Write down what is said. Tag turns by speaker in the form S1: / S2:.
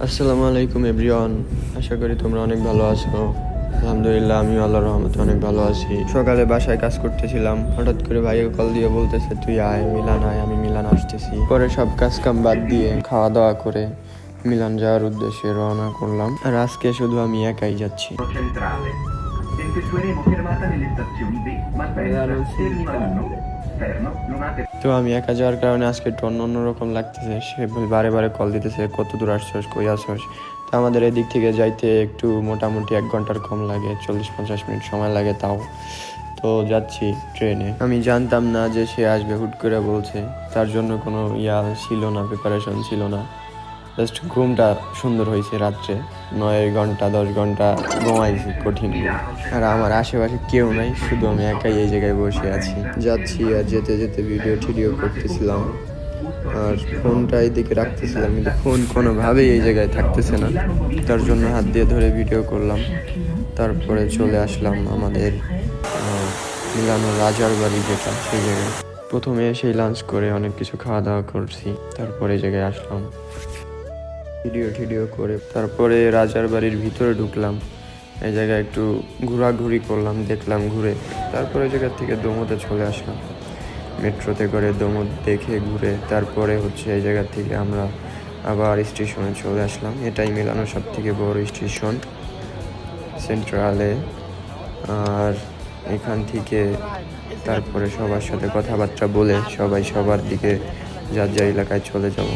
S1: আসসালামু আলাইকুম এভরিওয়ান। আশা করি তোমরা অনেক ভালো আছো। আলহামদুলিল্লাহ, আমিও আল্লাহর রহমতে অনেক ভালো আছি। সকালে বাসায় কাজ করতেছিলাম, হঠাৎ করে ভাইকে কল দিয়ে বলতেছে তুই আয়, মিলান আয়। আমি মিলান আসতেছি। পরে সব কাজ কাম বাদ দিয়ে খাওয়া দাওয়া করে মিলান যাওয়ার উদ্দেশ্যে রওনা করলাম। আর আজকে শুধু আমি একাই যাচ্ছি।
S2: Centrale. Effettueremo fermata nelle stazioni B, Malpensa, Terminal 1, Fermo, Lunate.
S1: তো আমি একা যাওয়ার কারণে আজকে একটু অন্যরকম লাগতেছে। সে বারে বারে কল দিতেছে, কত দূর আসছস, কই আসছস। তো আমাদের এদিক থেকে যাইতে একটু মোটামুটি 1 ঘন্টার কম লাগে, 40-50 মিনিট সময় লাগে তাও। তো যাচ্ছি ট্রেনে। আমি জানতাম না যে সে আসবে, হুট করে বলছে। তার জন্য কোনো ছিল না, প্রিপারেশন ছিল না। জাস্ট ঘুমটা সুন্দর হয়েছে রাত্রে। 9 ঘন্টা 10 ঘন্টা ঘুমাইছি কঠিন। আর আমার আশেপাশে কেউ নাই, শুধু আমি একাই এই জায়গায় বসে আছি। যাচ্ছি আর যেতে যেতে ভিডিও করতেছিলাম। আর ফোনটা এইদিকে রাখতেছিলাম, কিন্তু ফোন কোনোভাবেই এই জায়গায় থাকতেছে না। তার জন্য হাত দিয়ে ধরে ভিডিও করলাম। তারপরে চলে আসলাম আমাদের মিলানো রাজার বাড়ি, যেটা সেই জায়গায়। প্রথমে সেই লাঞ্চ করে অনেক কিছু খাওয়া দাওয়া করছি, তারপরে এই জায়গায় আসলাম ভিডিও করে। তারপরে রাজার বাড়ির ভিতরে ঢুকলাম। এই জায়গায় একটু ঘোরাঘুরি করলাম, দেখলাম ঘুরে। তারপরে এই জায়গা থেকে দোমোতে চলে আসলাম, মেট্রোতে করে দোমো দেখে ঘুরে। তারপরে এই জায়গা থেকে আমরা আবার স্টেশনে চলে আসলাম। এটাই মেলানোর সব থেকে বড় স্টেশন, সেন্ট্রালে। আর এখান থেকে তারপরে সবার সাথে কথাবার্তা বলে সবাই সবার দিকে যার যার এলাকায় চলে যাব।